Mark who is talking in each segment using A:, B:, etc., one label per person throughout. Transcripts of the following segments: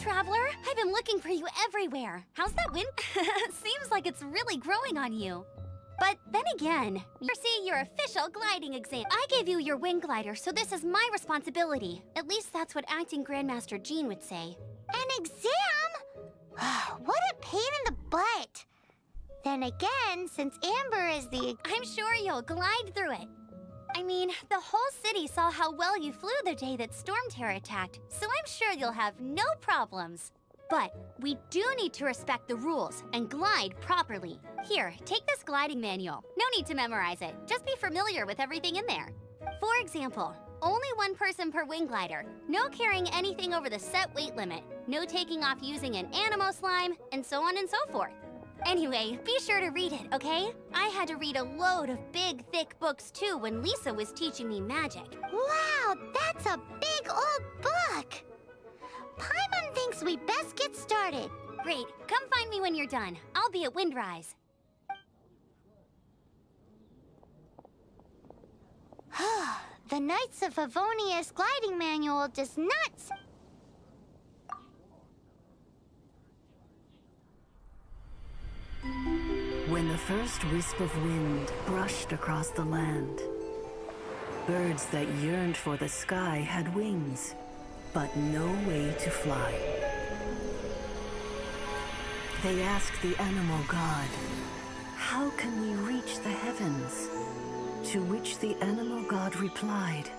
A: Traveler, I've been looking for you everywhere. How's that wind? Seems like it's really growing on you. But then again, you're seeing your official gliding exam. I gave you your wind glider, so this is my responsibility. At least that's what acting Grandmaster Jean would say.
B: An exam? What a pain in the butt. Then again, since Amber is the...
A: I'm sure you'll glide through it. I mean, the whole city saw how well you flew the day that Storm Terror attacked, so I'm sure you'll have no problems. But we do need to respect the rules and glide properly. Here, take this gliding manual. No need to memorize it. Just be familiar with everything in there. For example, only one person per wing glider. No carrying anything over the set weight limit. No taking off using an animo slime, and so on and so forth. Anyway, be sure to read it, okay? I had to read a load of big, thick books too when Lisa was teaching me magic.
B: Wow, that's a big old book! Paimon thinks we best get started.
A: Great, come find me when you're done. I'll be at Windrise.
B: The Knights of Favonius gliding manual does not...
C: When the first wisp of wind brushed across the land, birds that yearned for the sky had wings, but no way to fly. They asked the animal god, "How can we reach the heavens?" To which the animal god replied,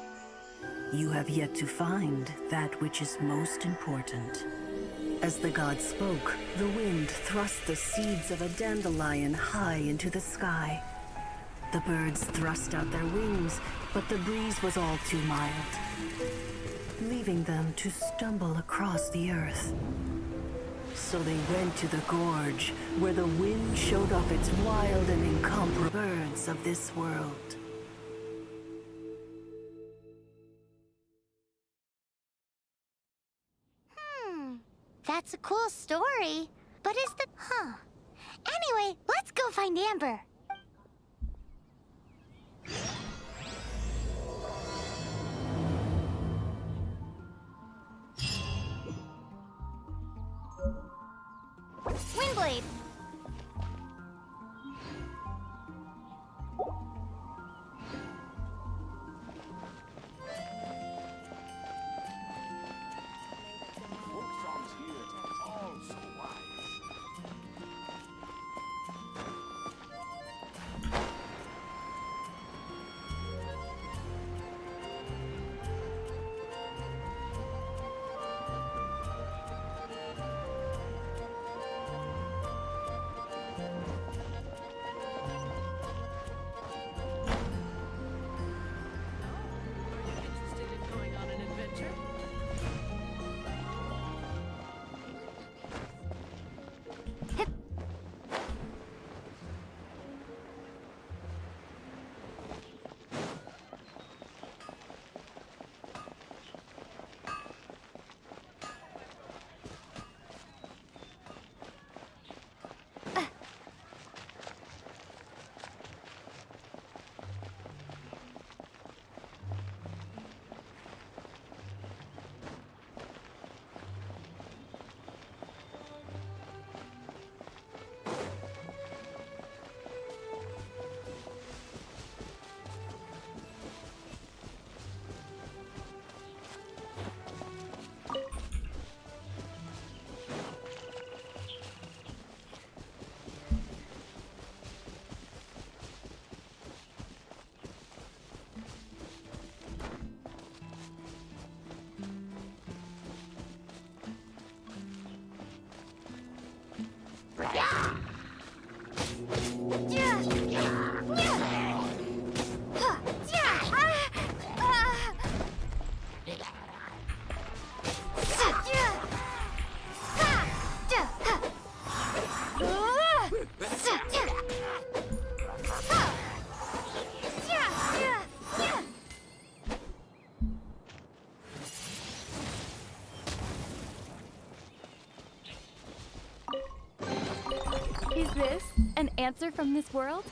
C: "You have yet to find that which is most important." As the god spoke, the wind thrust the seeds of a dandelion high into the sky. The birds thrust out their wings, but the breeze was all too mild, leaving them to stumble across the earth. So they went to the gorge, where the wind showed off its wild and incomparable birds of this world.
B: That's a cool story, but is the... Anyway, let's go find Amber.
A: Windblade! answer from this world?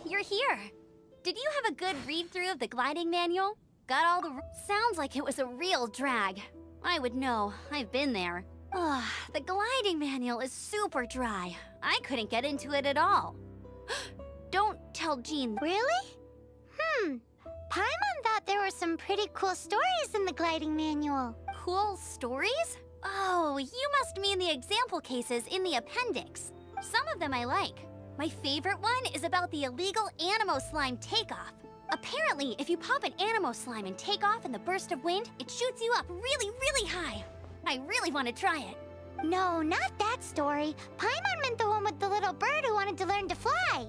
A: You're here. Did you have a good read-through of the gliding manual? Got all the... Sounds like it was a real drag. I would know. I've been there. Ugh, the gliding manual is super dry. I couldn't get into it at all. Don't tell Jean.
B: Really? Paimon thought there were some pretty cool stories in the gliding manual.
A: Cool stories? Oh, you must mean the example cases in the appendix. Some of them I like. My favorite one is about the illegal Animo Slime takeoff. Apparently, if you pop an Animo Slime and take off in the burst of wind, it shoots you up really, really high. I really want to try it.
B: No, not that story. Paimon meant the one with the little bird who wanted to learn to fly.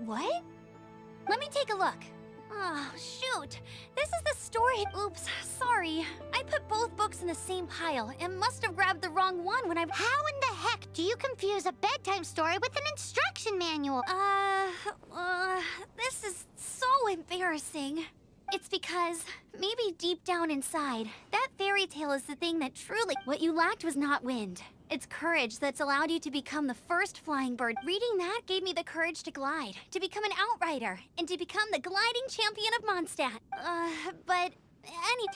A: What? Let me take a look. Oh, shoot. This is the story. Oops, sorry. I put both books in the same pile and must have grabbed the wrong one when I...
B: How in the heck do you confuse a bedtime story with an instruction manual?
A: This is so embarrassing. It's because, maybe deep down inside, that fairy tale is the thing that truly... What you lacked was not wind. It's courage that's allowed you to become the first flying bird. Reading that gave me the courage to glide, to become an outrider, and to become the gliding champion of Mondstadt. But...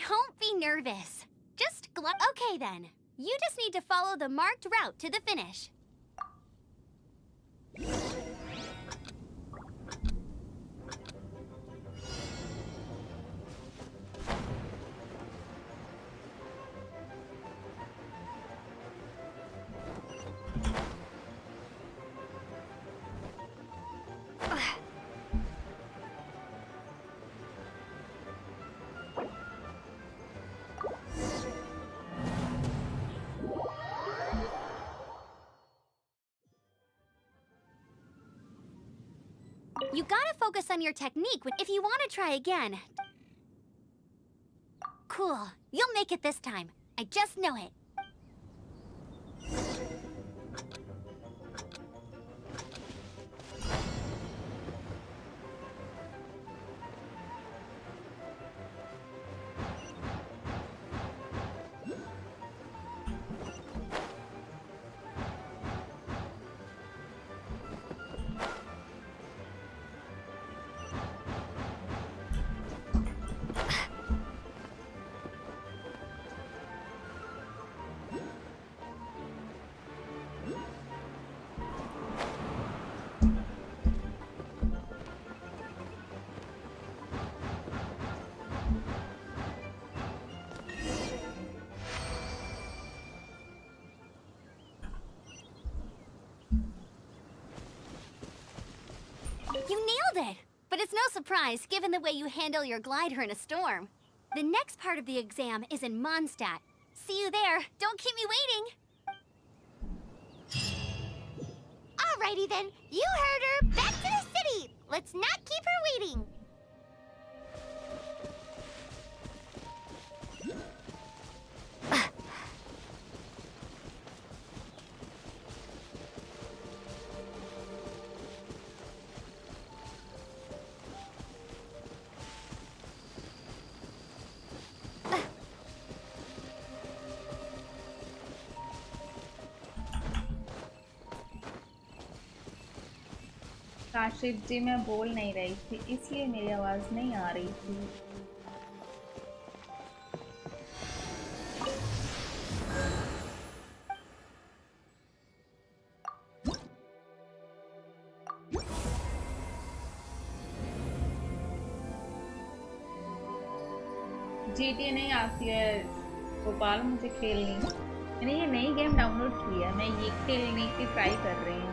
A: don't be nervous. Just glide... Okay then. You just need to follow the marked route to the finish. You gotta focus on your technique if you want to try again. Cool. You'll make it this time. I just know it. You nailed it! But it's no surprise, given the way you handle your glider in a storm. The next part of the exam is in Mondstadt. See you there. Don't keep me waiting!
B: Alrighty then, you heard her. Back to the city. Let's not keep her waiting.
D: Kashif जी मैं बोल नहीं रही थी इसलिए मेरी आवाज नहीं आ रही थी। GTA नहीं आती है गोपाल मुझे खेलनी। मैंने ये नई गेम डाउनलोड की है, मैं ये खेलने की ट्राई कर रही हूँ।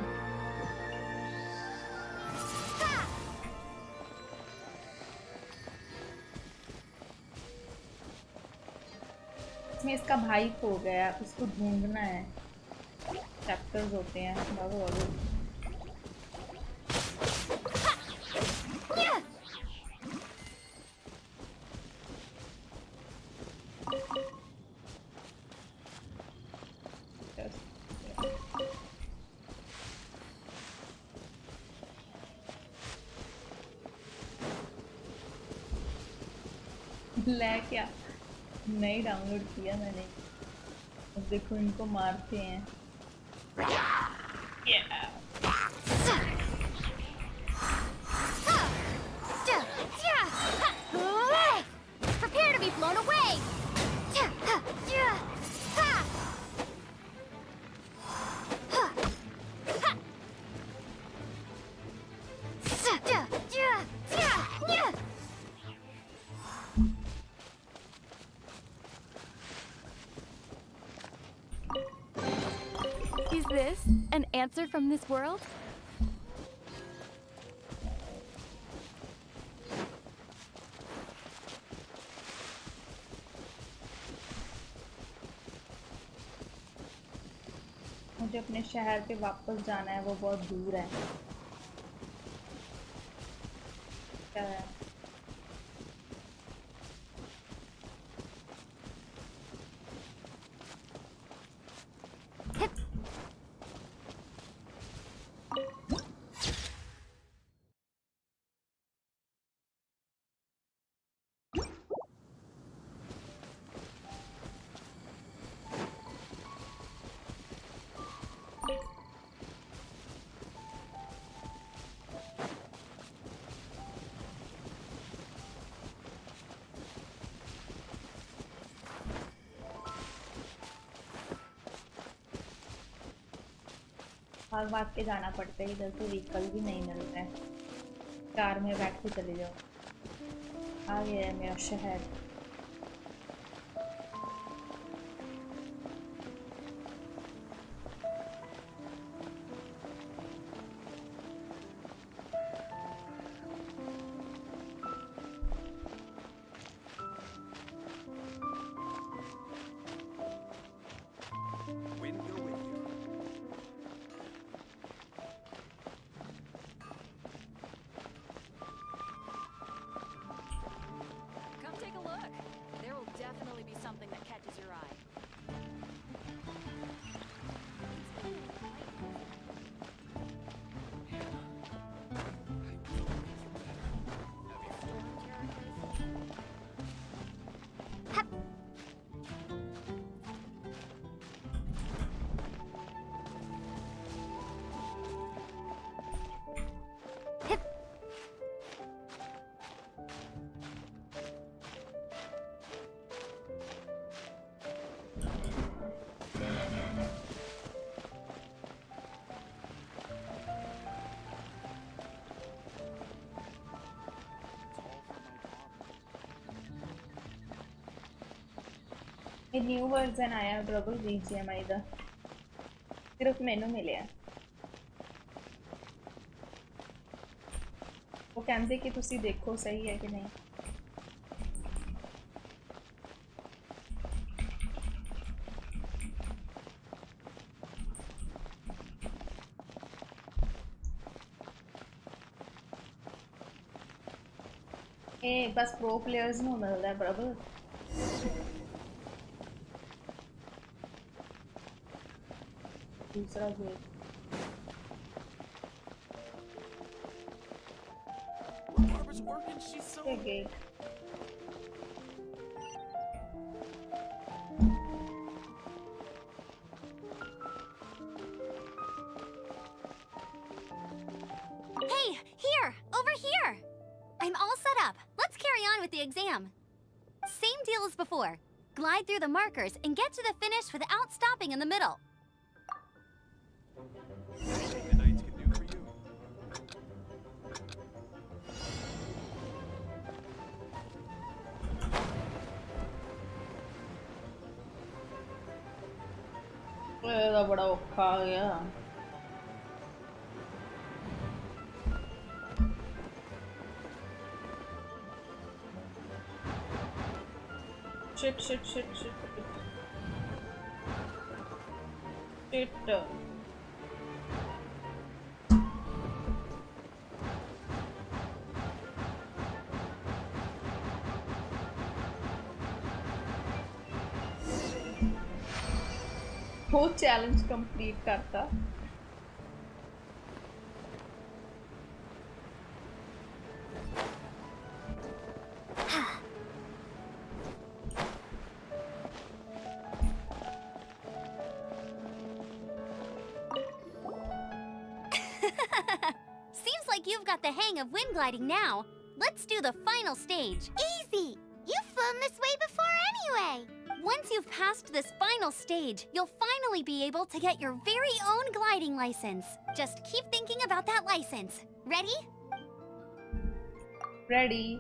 D: इसमें इसका भाई खो गया, उसको ढूंढना है। चैप्टर्स होते हैं बाबू बाबू। ले क्या नहीं डाउनलोड किया मैंने। अब देखो इनको मारते हैं।
A: Prepare to be blown away! Is this an answer from this world?
D: मुझे अपने शहर पे वापस जाना है, वो बहुत दूर है। क्या है? भाग के जाना पड़ता है, इधर से व्हीकल भी नहीं मिलता है। कार में बैठ के चले जाओ। आ गया है मेरा शहर।
E: definitely be something that catches your eye.
D: ये न्यू वर्जन आया डबल BGMI ਦਾ सिर्फ ਮੈਨੂੰ ਮਿਲਿਆ ਉਹ ਕਹਿੰਦੇ ਕਿ ਤੁਸੀਂ ਦੇਖੋ ਸਹੀ ਹੈ ਕਿ ਨਹੀਂ ਇਹ ਬਸ ਪ੍ਰੋ ਪਲੇਅਰਸ ਨੂੰ ਮਿਲਦਾ ਹੈ ਬਰਾਬਰ दूसरा gate
F: Barbara's working, she's so
D: get
A: Hey, here! Over here! I'm all set up. Let's carry on with the exam. Same deal as before. Glide through the markers and get to the finish without stopping in the middle.
F: anything the knights can do for you.
D: ਇਹਦਾ ਬੜਾ ਔਖਾ ਆ ਗਿਆ shit वो challenge complete करता
A: Seems like you've got the hang of wind gliding now. Let's do the final stage.
B: Easy! You've flown this way before anyway!
A: Once you've passed this final stage, you'll finally be able to get your very own gliding license. Just keep thinking about that license. Ready?
D: ready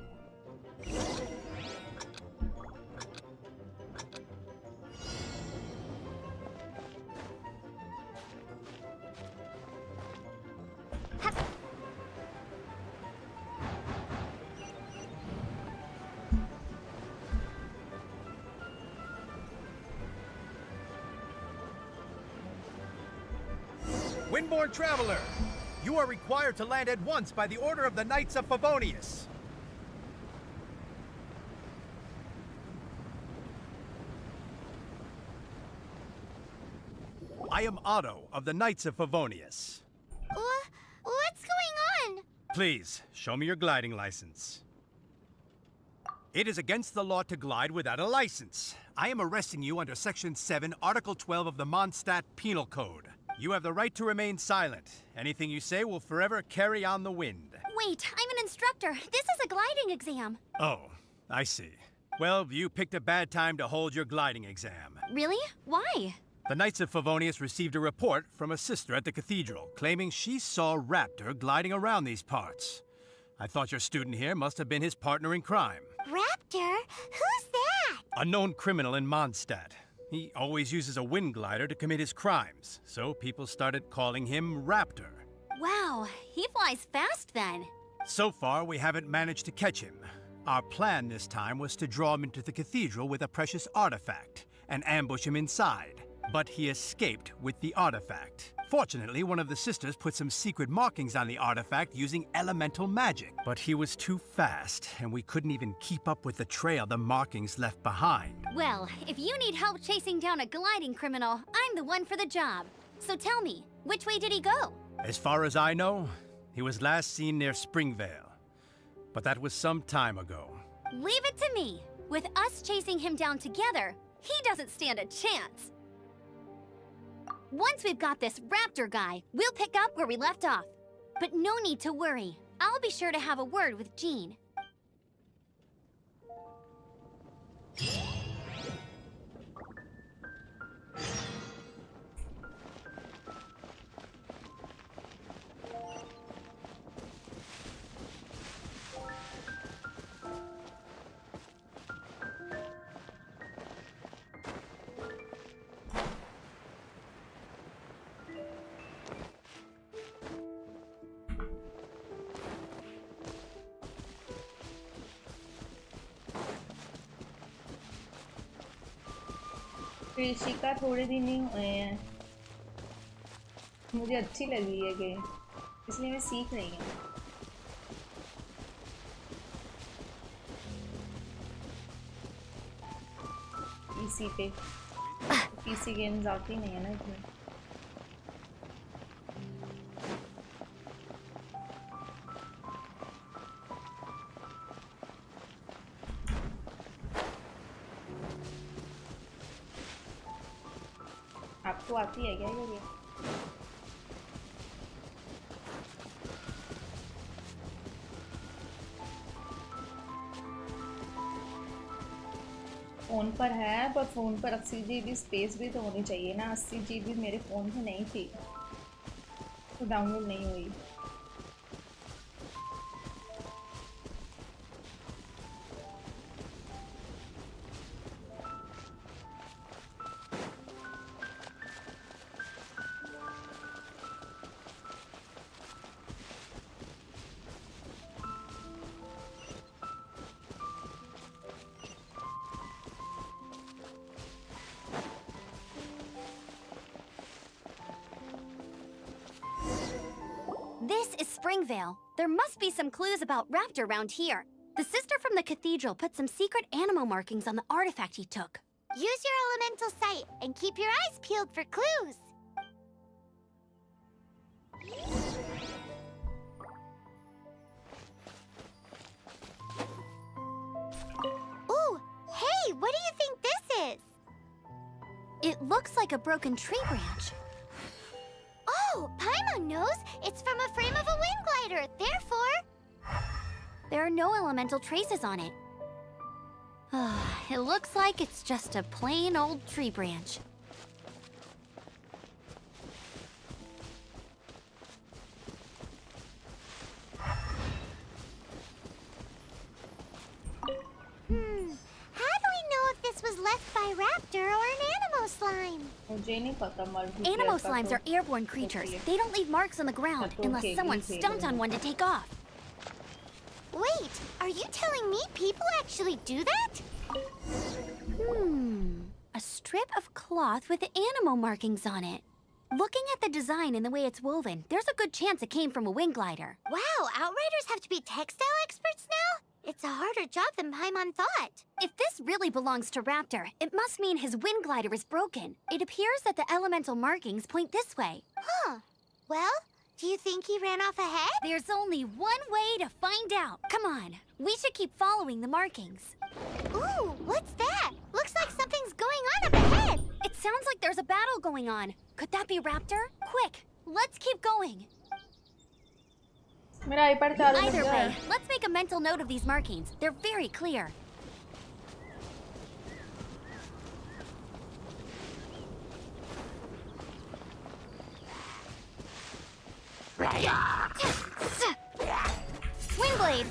G: Windborne traveler, you are required to land at once by the order of the Knights of Favonius. I am Otto of the Knights of Favonius.
B: What's going on?
G: Please, show me your gliding license. It is against the law to glide without a license. I am arresting you under Section 7, Article 12 of the Mondstadt Penal Code. You have the right to remain silent. Anything you say will forever carry on the wind.
A: Wait, I'm an instructor. This is a gliding exam.
G: Oh, I see. Well, you picked a bad time to hold your gliding exam.
A: Really? Why?
G: The Knights of Favonius received a report from a sister at the cathedral claiming she saw Raptor gliding around these parts. I thought your student here must have been his partner in crime.
B: Raptor? Who's that?
G: A known criminal in Mondstadt. He always uses a wind glider to commit his crimes, so people started calling him Raptor.
A: Wow, he flies fast then.
G: So far, we haven't managed to catch him. Our plan this time was to draw him into the cathedral with a precious artifact and ambush him inside. But he escaped with the artifact. Fortunately, one of the sisters put some secret markings on the artifact using elemental magic. But he was too fast, and we couldn't even keep up with the trail the markings left behind.
A: Well, if you need help chasing down a gliding criminal, I'm the one for the job. So tell me, which way did he go?
G: As far as I know, he was last seen near Springvale. But that was some time ago.
A: Leave it to me. With us chasing him down together, he doesn't stand a chance. Once we've got this raptor guy, we'll pick up where we left off. But no need to worry. I'll be sure to have a word with Jean.
D: Rishika थोड़े दिन ही हुए हैं, मुझे अच्छी लगी है game, इसलिए मैं सीख रही हूँ। पीसी पे पीसी गेम्स आती नहीं है ना इसमें। आपको आती है क्या ये गेम? फ़ोन पर है, पर फ़ोन पर 80 GB स्पेस भी तो होनी चाहिए ना। 80 GB मेरे फ़ोन में नहीं थी, तो डाउनलोड नहीं हुई।
A: This is Springvale. There must be some clues about Raptor around here. The sister from the cathedral put some secret animal markings on the artifact he took.
B: Use your elemental sight and keep your eyes peeled for clues. Ooh, hey, what do you think this is?
A: It looks like a broken tree branch.
B: Oh, Paimon knows. It's from a frame of a wind glider. Therefore,
A: There are no elemental traces on it. It looks like it's just a plain old tree branch.
B: how do we know if this was left by Raptor or an animal slime?
D: मुझे नहीं पता multi
A: Animal slimes are airborne creatures. They don't leave marks on the ground unless someone stumped on one to take off.
B: Wait, are you telling me people actually do that?
A: A strip of cloth with animal markings on it. Looking at the design and the way it's woven, there's a good chance it came from a wing glider.
B: Wow, Outriders have to be textile experts now? It's a harder job than Paimon thought.
A: If this really belongs to Raptor, it must mean his wind glider is broken. It appears that the elemental markings point this way.
B: Huh. Well, do you think he ran off ahead?
A: There's only one way to find out. Come on, we should keep following the markings.
B: Ooh, what's that? Looks like something's going on up ahead.
A: It sounds like there's a battle going on. Could that be Raptor? Quick, let's keep going.
D: मेरा iPad चालू हो
A: Either
D: गया
A: way,
D: है।
A: let's make a mental note of these markings. They're very clear. Wingblade!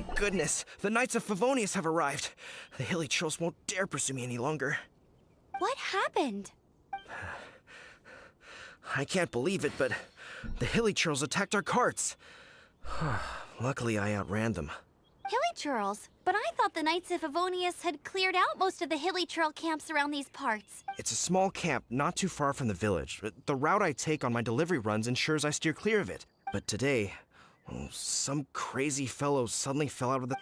H: Thank goodness, the Knights of Favonius have arrived. The hilly trolls won't dare pursue me any longer.
A: What happened?
H: I can't believe it, but the hilly trolls attacked our carts. Luckily, I outran them.
A: Hilly churls? But I thought the Knights of Favonius had cleared out most of the hilly churl camps around these parts.
H: It's a small camp not too far from the village. The route I take on my delivery runs ensures I steer clear of it. But today, some crazy fellow suddenly fell out of the...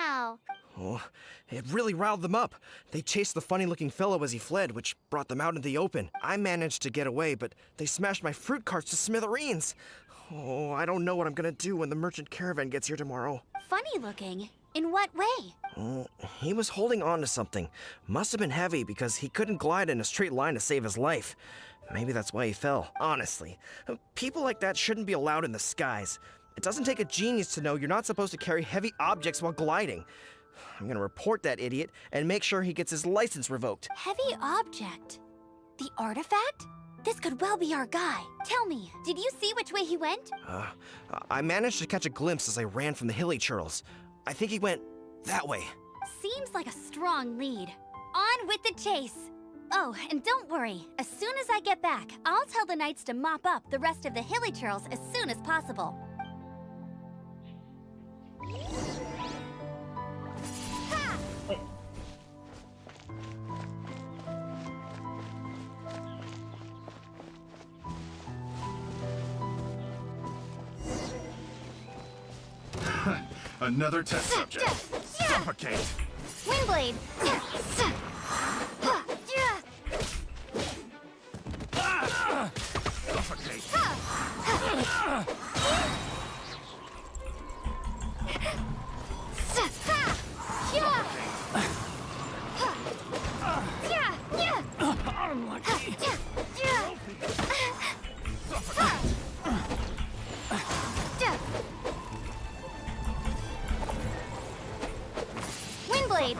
B: Now.
H: Oh, it really riled them up. They chased the funny-looking fellow as he fled, which brought them out into the open. I managed to get away, but they smashed my fruit carts to smithereens. Oh, I don't know what I'm gonna do when the merchant caravan gets here tomorrow.
A: Funny looking? In what way?
H: He was holding on to something. Must have been heavy because he couldn't glide in a straight line to save his life. Maybe that's why he fell. Honestly, people like that shouldn't be allowed in the skies. It doesn't take a genius to know you're not supposed to carry heavy objects while gliding. I'm gonna report that idiot and make sure he gets his license revoked.
A: Heavy object? The artifact? This could well be our guy. Tell me, did you see which way he went?
H: I managed to catch a glimpse as I ran from the hilly churls. I think he went that way.
A: Seems like a strong lead. On with the chase. Oh, and don't worry. As soon as I get back, I'll tell the knights to mop up the rest of the hilly churls as soon as possible.
D: Wait.
F: Another test subject. Suffocate.
A: Windblade!
F: Suffocate. Unlucky.
A: Windblade!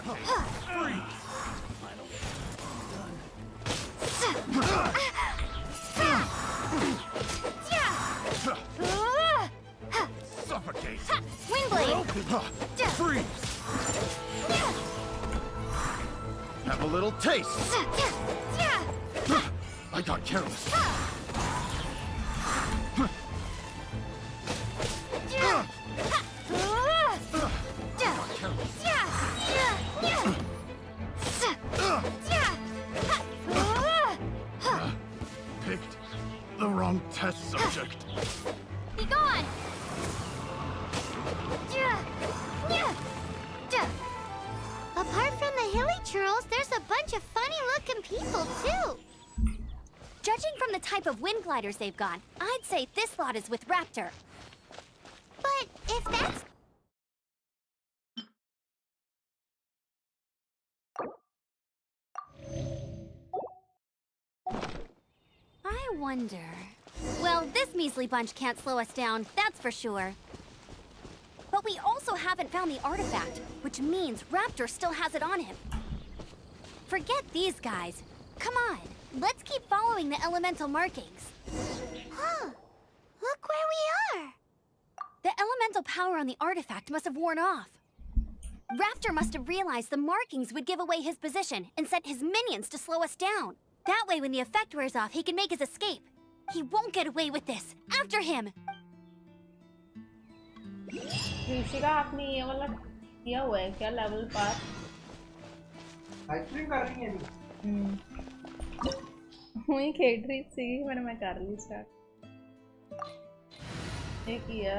F: Suffocate.
A: Windblade!
F: Freeze. Have a little taste. I got careless. Picked the wrong test subject.
A: Be gone!
B: Apart from the hilly churls, there's a bunch of funny-looking people, too.
A: Judging from the type of wind gliders they've got, I'd say this lot is with Raptor.
B: But if that's...
A: I wonder... Well, this measly bunch can't slow us down, that's for sure. But we also haven't found the artifact, which means Raptor still has it on him. Forget these guys. Come on, let's keep following the elemental markings.
B: Huh. Look where we are.
A: The elemental power on the artifact must have worn off. Raptor must have realized the markings would give away his position and sent his minions to slow us down. That way, when the effect wears off, he can make his escape. He won't get away with this. After him!
D: ऋषि का आपने ये वाला किया हुआ है क्या level pass?
I: Ice cream कर रही है नहीं?
D: वही खेल रही थी मैं कर ली स्टार्ट ये किया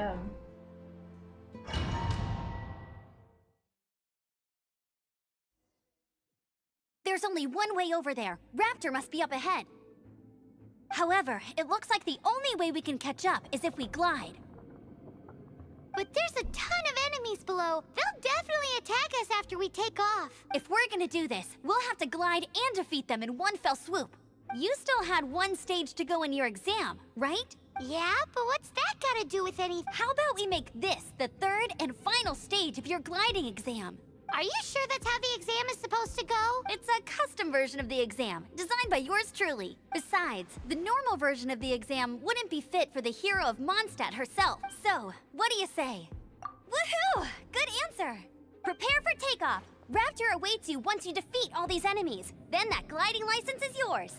A: There's only one way over there. Raptor must be up ahead. However, it looks like the only way we can catch up is if we glide.
B: But there's a ton of enemies below. They'll definitely attack us after we take off.
A: If we're gonna do this, we'll have to glide and defeat them in one fell swoop. You still had one stage to go in your exam, right?
B: Yeah, but what's that got to do with anything?
A: How about we make this the third and final stage of your gliding exam?
B: Are you sure that's how the exam is supposed to go?
A: It's a custom version of the exam, designed by yours truly. Besides, the normal version of the exam wouldn't be fit for the hero of Mondstadt herself. So, what do you say? Woohoo! Good answer! Prepare for takeoff! Raptor awaits you once you defeat all these enemies. Then that gliding license is yours.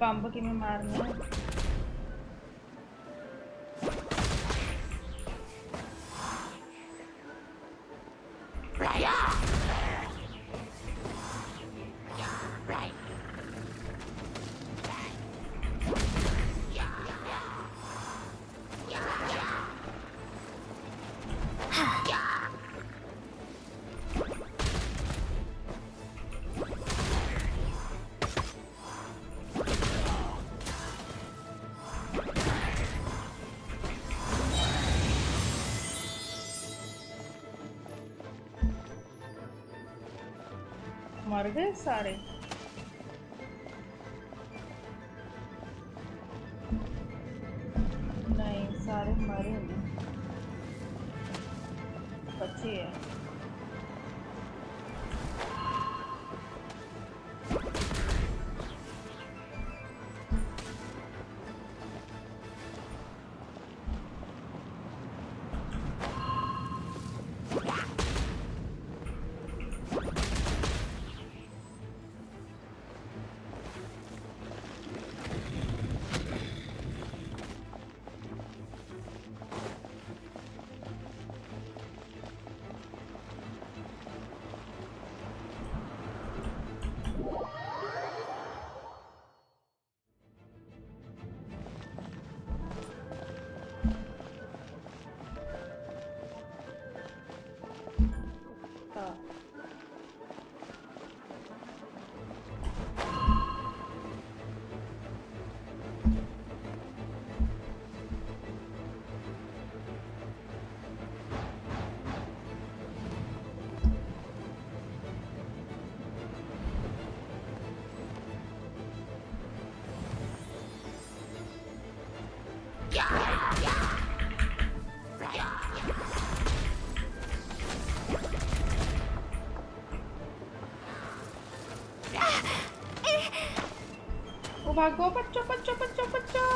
D: Pubg में मारना है। मर गए सारे। नहीं, सारे मरे नहीं, बचे हैं। ओ भागो बच्चों बच्चों बच्चों बच्चों।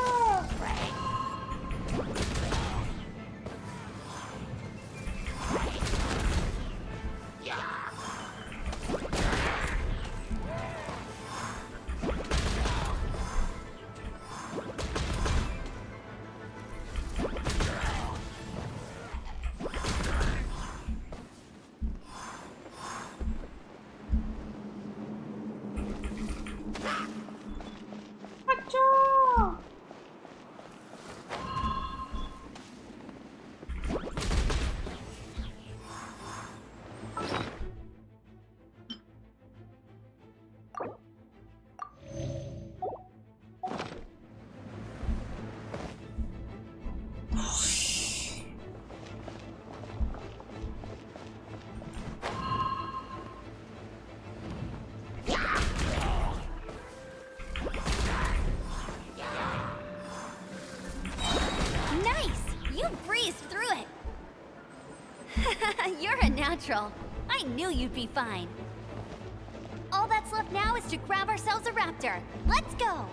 A: You're a natural. I knew you'd be fine. All that's left now is to grab ourselves a raptor. Let's go!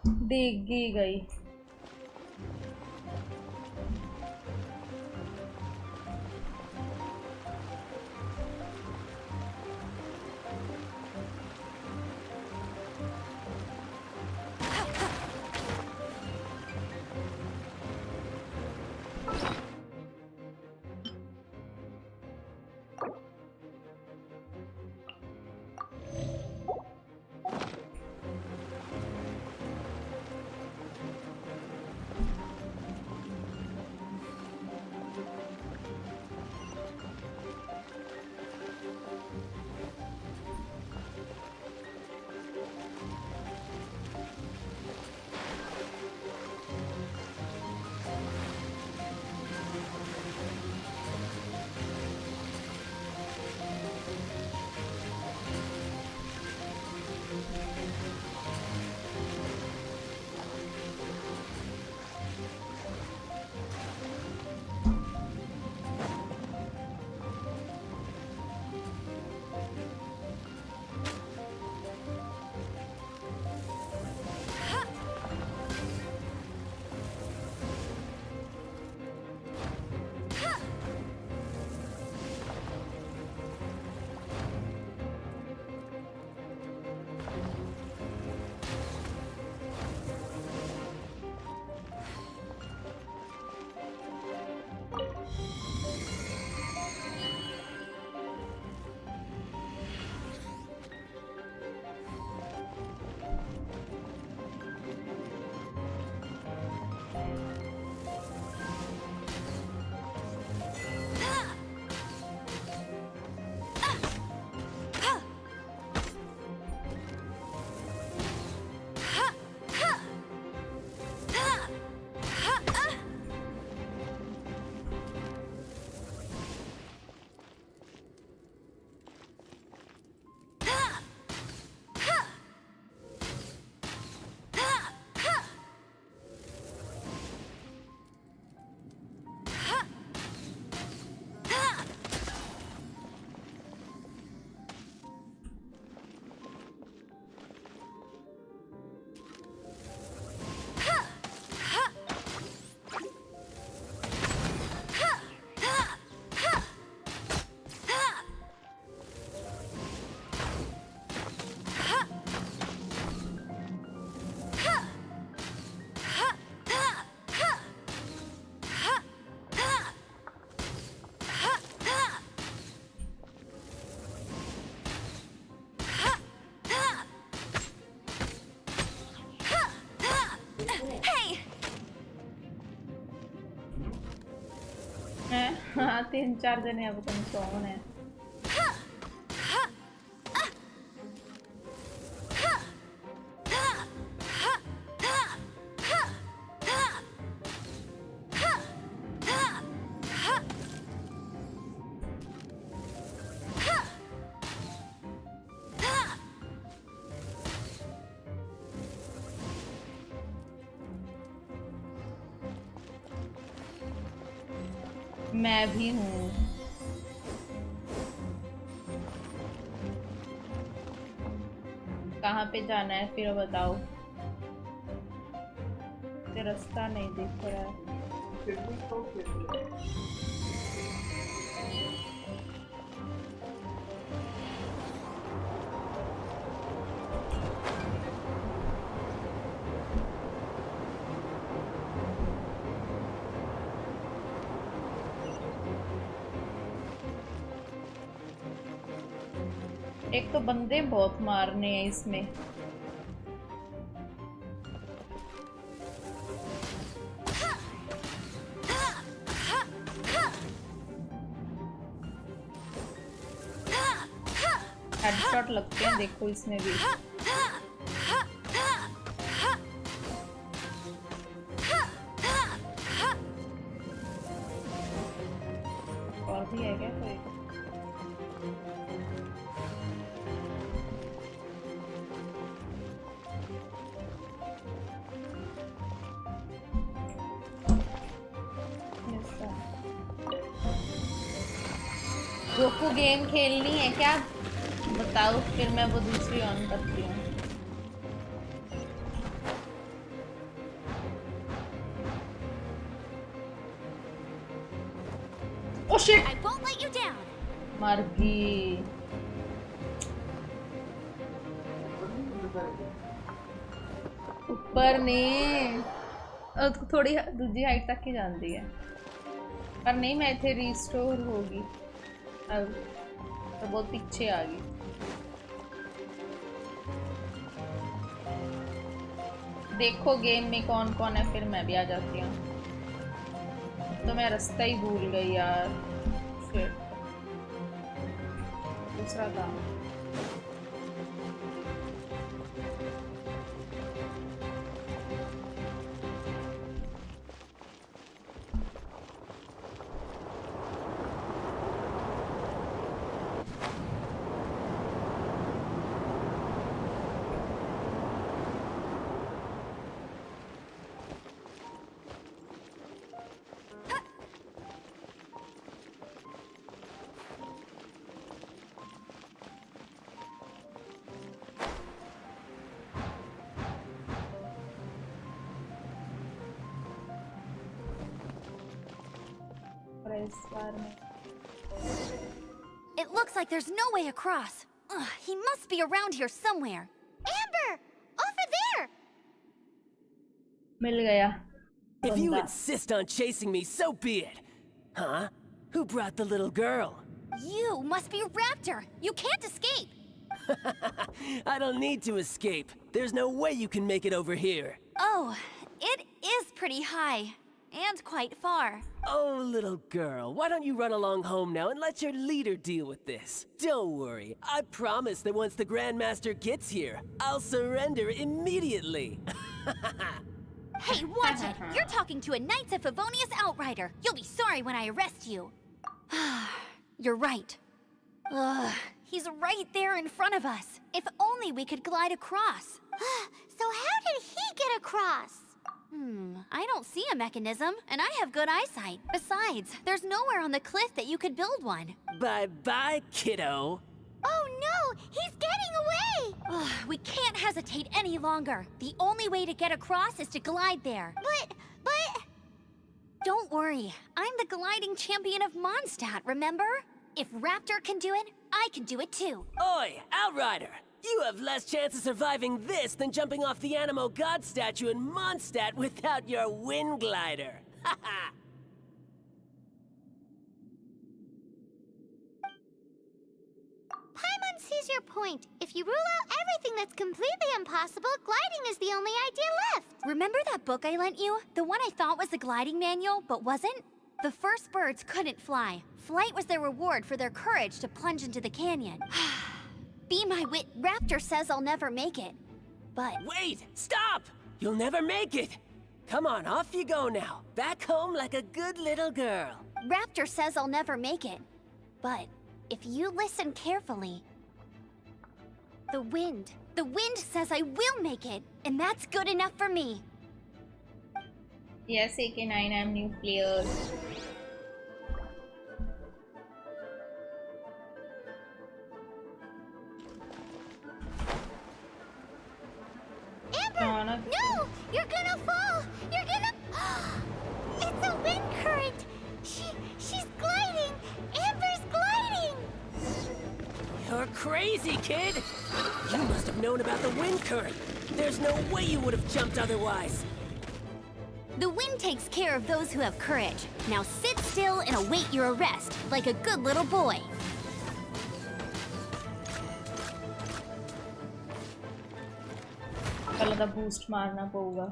D: डिग्गी गई। हाँ 3-4 जने अब तुम कौन है? मैं भी हूँ। कहाँ पे जाना है फिर बताओ। ये रास्ता नहीं दिख रहा है। एक तो बंदे बहुत मारने हैं इसमें। हेडशॉट लगते हैं देखो इसमें भी। और भी है क्या कोई? गोकू गेम खेलनी है क्या बताओ, फिर मैं वो दूसरी ऑन करती हूँ। Oh shit!
A: I won't let you down.
D: मर गई। ऊपर ने थोड़ी दूजी हाइट तक ही जाती है पर नहीं मैं इथे रिस्टोर होगी अब तो बहुत पीछे आ गई। देखो गेम में कौन कौन है फिर मैं भी आ जाती हूँ। तो मैं रास्ता ही भूल गई यार। Shit. दूसरा काम इस बार में
A: It looks like there's no way across. Ugh, he must be around here somewhere.
B: Amber! Over there!
D: मिल गया।
I: If you
D: बंदा।
I: insist on chasing me, so be it. Huh? Who brought the little girl?
A: You must be Raptor. You can't escape.
I: I don't need to escape. There's no way you can make it over here.
A: Oh, it is pretty high. And quite far.
I: Oh, little girl, why don't you run along home now and let your leader deal with this? Don't worry, I promise that once the Grandmaster gets here, I'll surrender immediately.
A: Hey, watch it! You're talking to a Knights of Favonius outrider. You'll be sorry when I arrest you. You're right. Ugh, he's right there in front of us. If only we could glide across.
B: So how did he get across?
A: I don't see a mechanism, and I have good eyesight. Besides, there's nowhere on the cliff that you could build one.
I: Bye-bye, kiddo.
B: Oh no! He's getting away!
A: Ugh, we can't hesitate any longer. The only way to get across is to glide there.
B: But...
A: Don't worry, I'm the gliding champion of Mondstadt, remember? If Raptor can do it, I can do it too.
I: Oi, Outrider! You have less chance of surviving this than jumping off the Animo God statue in Mondstadt without your wind glider. Haha!
B: Paimon sees your point. If you rule out everything that's completely impossible, gliding is the only idea left.
A: Remember that book I lent you? The one I thought was the gliding manual, but wasn't? The first birds couldn't fly. Flight was their reward for their courage to plunge into the canyon. Be my wit, Raptor says I'll never make it. But...
I: Wait! Stop! You'll never make it! Come on, off you go now. Back home like a good little girl.
A: Raptor says I'll never make it. But if you listen carefully... The wind says I will make it, and that's good enough for me.
D: Yes, AK9, I'm new players.
B: Amber! No! You're gonna fall! You're gonna... It's a wind current! She's gliding! Amber's gliding!
I: You're crazy, kid! You must have known about the wind current. There's no way you would have jumped otherwise.
A: The wind takes care of those who have courage. Now sit still and await your arrest, like a good little boy.
D: पहले तो boost मारना पड़ेगा।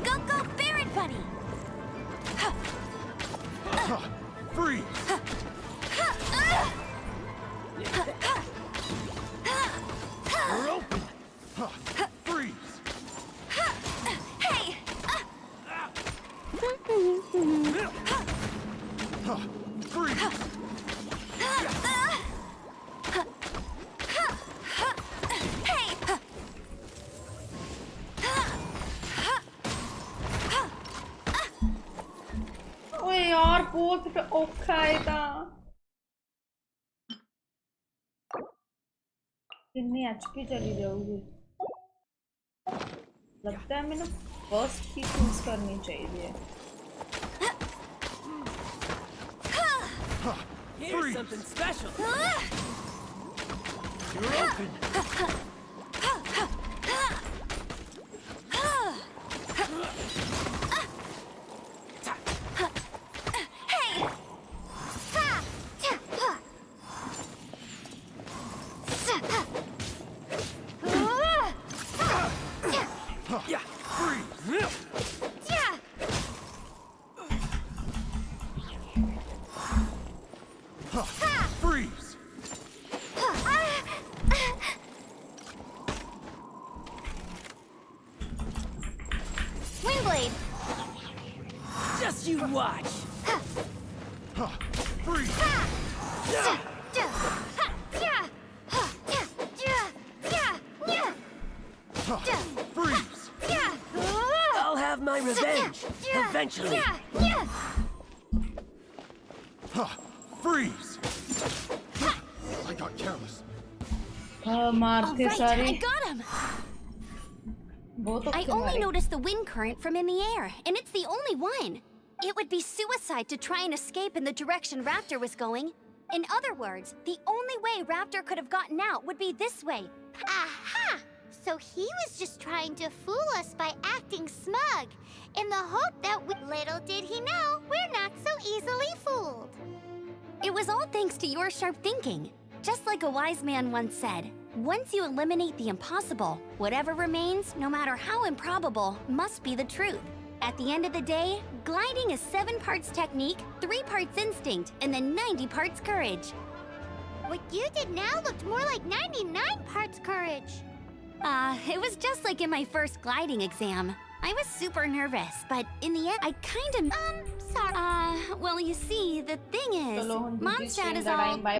A: Go, Baron Bunny!
F: Freeze! We're open! Freeze!
A: Hey!
F: Freeze!
A: Hey!
D: ओए यार बहुत औखा है था। कितनी एचपी चली जाऊगी लगता है मैंने फर्स्ट की चूज करनी चाहिए
I: Here's something special.
F: You're open. Freeze!
A: Windblade!
I: Just you watch.
F: Freeze! Freeze!
I: I'll have my revenge eventually.
F: Freeze! I got careless.
A: All
D: मारते
A: right,
D: सारे
A: I got him!
D: बहुत
A: I
D: ओके
A: only
D: मारे
A: noticed the wind current from in the air, and it's the only one. It would be suicide to try and escape in the direction Raptor was going. In other words, the only way Raptor could have gotten out would be this way.
B: Aha! So he was just trying to fool us by acting smug, in the hope that we... Little did he know, we're not so easily fooled.
A: It was all thanks to your sharp thinking. Just like a wise man once said, once you eliminate the impossible, whatever remains, no matter how improbable, must be the truth. At the end of the day, gliding is 7 parts technique, 3 parts instinct, and then 90 parts courage.
B: What you did now looked more like 99 parts courage.
A: It was just like in my first gliding exam. I was super nervous, but in the end, I kind of...
B: Sorry.
A: well, you see, the thing is,
D: चलो हम दूसरी
A: Mondstadt
D: stream
A: is
D: का
A: all...
D: time bye